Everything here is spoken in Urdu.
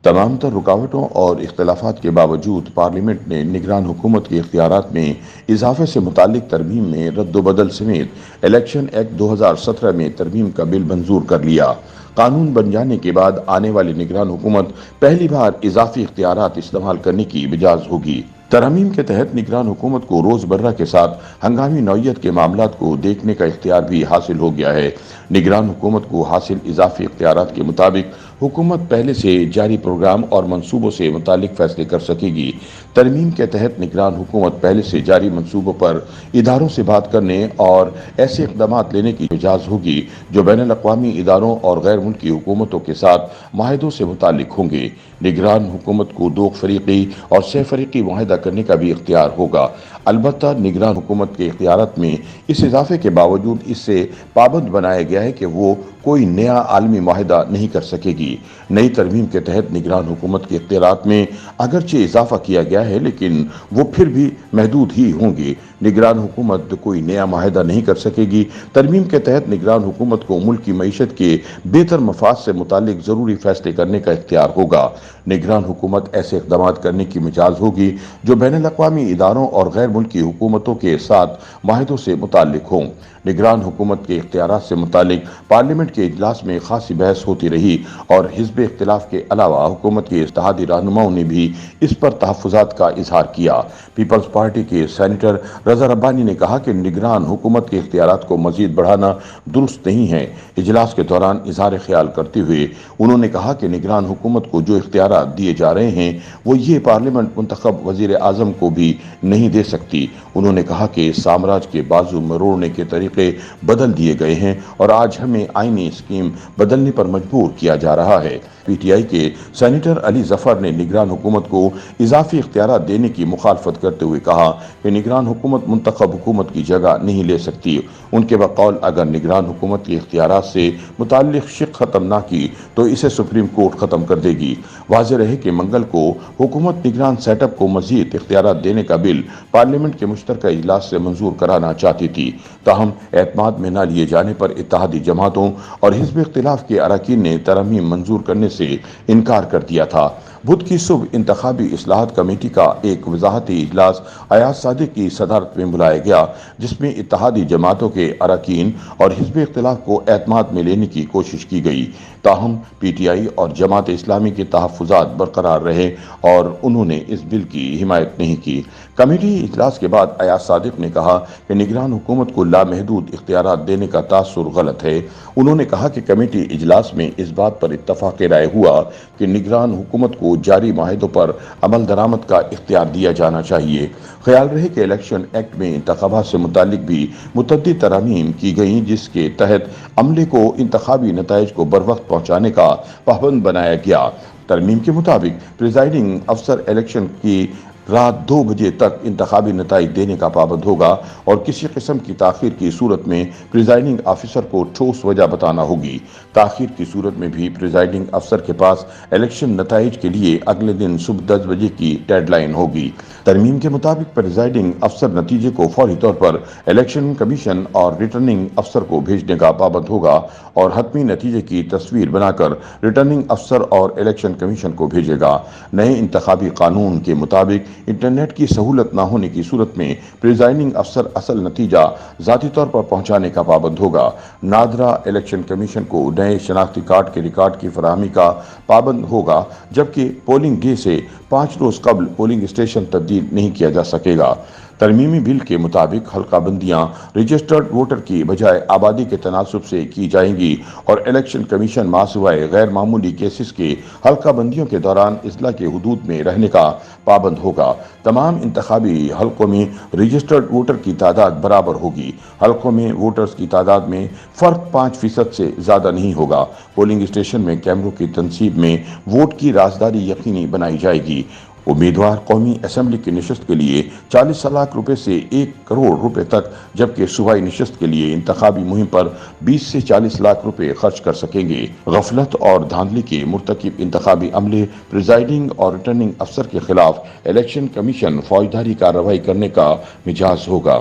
تمام تر رکاوٹوں اور اختلافات کے باوجود پارلیمنٹ نے نگران حکومت کے اختیارات میں اضافے سے متعلق ترمیم میں رد و بدل سمیت الیکشن ایکٹ 2017 میں ترمیم کا بل منظور کر لیا۔ قانون بن جانے کے بعد آنے والی نگران حکومت پہلی بار اضافی اختیارات استعمال کرنے کی مجاز ہوگی۔ ترمیم کے تحت نگران حکومت کو روز مرہ کے ساتھ ہنگامی نوعیت کے معاملات کو دیکھنے کا اختیار بھی حاصل ہو گیا ہے۔ نگران حکومت کو حاصل اضافی اختیارات کے مطابق حکومت پہلے سے جاری پروگرام اور منصوبوں سے متعلق فیصلے کر سکے گی۔ ترمیم کے تحت نگران حکومت پہلے سے جاری منصوبوں پر اداروں سے بات کرنے اور ایسے اقدامات لینے کی اجازت ہوگی جو بین الاقوامی اداروں اور غیر ملکی حکومتوں کے ساتھ معاہدوں سے متعلق ہوں گے۔ نگران حکومت کو دو فریقی اور سہ فریقی معاہدہ کرنے کا بھی اختیار ہوگا۔ البتہ نگران حکومت کے اختیارات میں اس اضافے کے باوجود اس سے پابند بنایا گیا ہے کہ وہ کوئی نیا عالمی معاہدہ نہیں کر سکے گی۔ نئی ترمیم کے تحت نگران حکومت کے اختیارات میں اگرچہ اضافہ کیا گیا ہے لیکن وہ پھر بھی محدود ہی ہوں گے۔ نگران حکومت کوئی نیا معاہدہ نہیں کر سکے گی۔ ترمیم کے تحت نگران حکومت کو ملک کی معیشت کے بہتر مفاد سے متعلق ضروری فیصلے کرنے کا اختیار ہوگا۔ نگران حکومت ایسے اقدامات کرنے کی مجاز ہوگی جو بین الاقوامی اداروں اور غیر ملکی حکومتوں کے ساتھ معاہدوں سے متعلق ہوں۔ نگران حکومت کے اختیارات سے متعلق پارلیمنٹ کے اجلاس میں خاصی بحث ہوتی رہی اور حزب اختلاف کے علاوہ حکومت کے اتحادی رہنماؤں نے بھی اس پر تحفظات کا اظہار کیا۔ پیپلز پارٹی کے سینیٹر رضا ربانی نے کہا کہ نگران حکومت کے اختیارات کو مزید بڑھانا درست نہیں ہے۔ اجلاس کے دوران اظہار خیال کرتے ہوئے انہوں نے کہا کہ نگران حکومت کو جو اختیارات دیے جا رہے ہیں وہ یہ پارلیمنٹ منتخب وزیر اعظم کو بھی نہیں دے سکتی۔ انہوں نے کہا کہ سامراج کے بازو مروڑنے کے طریقے بدل دیے گئے ہیں اور آج ہمیں آئینی اسکیم بدلنے پر مجبور کیا جا رہا ہے۔ پی ٹی آئی کے سینیٹر علی ظفر نے نگران حکومت کو اضافی اختیارات دینے کی مخالفت کرتے ہوئے کہا کہ نگران حکومت منتخب حکومت کی جگہ نہیں لے سکتی۔ ان کے بقول اگر نگران حکومت کے اختیارات سے متعلق شق ختم نہ کی تو اسے سپریم کورٹ ختم کر دے گی۔ واضح رہے کہ منگل کو حکومت نگران سیٹ اپ کو مزید اختیارات دینے کا بل پارلیمنٹ کے مشترکہ اجلاس سے منظور کرانا چاہتی تھی، تاہم اعتماد میں نہ لیے جانے پر اتحادی جماعتوں اور حزب اختلاف کے اراکین نے ترمیم منظور کرنے سے انکار کر دیا تھا۔ بدھ کی صبح انتخابی اصلاحات کمیٹی کا ایک وضاحتی اجلاس ایاز صادق کی صدارت میں بلایا گیا جس میں اتحادی جماعتوں کے اراکین اور حزب اختلاف کو اعتماد میں لینے کی کوشش کی گئی، تاہم پی ٹی آئی اور جماعت اسلامی کے تحفظات برقرار رہے اور انہوں نے اس بل کی حمایت نہیں کی۔ کمیٹی اجلاس کے بعد ایاز صادق نے کہا کہ نگران حکومت کو لامحدود اختیارات دینے کا تاثر غلط ہے۔ انہوں نے کہا کہ کمیٹی اجلاس میں اس بات پر اتفاق رائے ہوا کہ نگران حکومت کو جاری معاہدوں پر عمل درآمد کا اختیار دیا جانا چاہیے۔ خیال رہے کہ الیکشن ایکٹ میں انتخابات سے متعلق بھی متعدد ترامیم کی گئیں جس کے تحت عملے کو انتخابی نتائج کو بروقت پہنچانے کا پابند بنایا گیا۔ ترمیم کے مطابق پریزائڈنگ افسر الیکشن کی رات 2 بجے تک انتخابی نتائج دینے کا پابند ہوگا اور کسی قسم کی تاخیر کی صورت میں پریزائڈنگ آفیسر کو ٹھوس وجہ بتانا ہوگی۔ تاخیر کی صورت میں بھی پریزائڈنگ افسر کے پاس الیکشن نتائج کے لیے اگلے دن صبح 10 بجے کی ڈیڈ لائن ہوگی۔ ترمیم کے مطابق پریزائڈنگ افسر نتیجے کو فوری طور پر الیکشن کمیشن اور ریٹرننگ افسر کو بھیجنے کا پابند ہوگا اور حتمی نتیجے کی تصویر بنا کر ریٹرننگ افسر اور الیکشن کمیشن کو بھیجے گا۔ نئے انتخابی قانون کے مطابق انٹرنیٹ کی سہولت نہ ہونے کی صورت میں پریزائڈنگ افسر اصل نتیجہ ذاتی طور پر پہنچانے کا پابند ہوگا۔ نادرا الیکشن کمیشن کو نئے شناختی کارڈ کے ریکارڈ کی فراہمی کا پابند ہوگا جبکہ پولنگ ڈے سے 5 روز قبل پولنگ اسٹیشن تبدیل نہیں کیا جا سکے گا۔ ترمیمی بل کے مطابق حلقہ بندیاں رجسٹرڈ ووٹر کی بجائے آبادی کے تناسب سے کی جائیں گی اور الیکشن کمیشن ماسوائے غیر معمولی کیسز کے حلقہ بندیوں کے دوران اضلاع کے حدود میں رہنے کا پابند ہوگا۔ تمام انتخابی حلقوں میں رجسٹرڈ ووٹر کی تعداد برابر ہوگی۔ حلقوں میں ووٹرز کی تعداد میں فرق 5% سے زیادہ نہیں ہوگا۔ پولنگ اسٹیشن میں کیمروں کی تنصیب میں ووٹ کی رازداری یقینی بنائی جائے گی۔ امیدوار قومی اسمبلی کی نشست کے لیے 40 لاکھ روپے سے 1 کروڑ روپے تک جبکہ صوبائی نشست کے لیے انتخابی مہم پر 20 سے 40 لاکھ روپے خرچ کر سکیں گے۔ غفلت اور دھاندلی کے مرتکب انتخابی عملے، پریزائڈنگ اور ریٹرننگ افسر کے خلاف الیکشن کمیشن فوجداری کارروائی کرنے کا مجاز ہوگا۔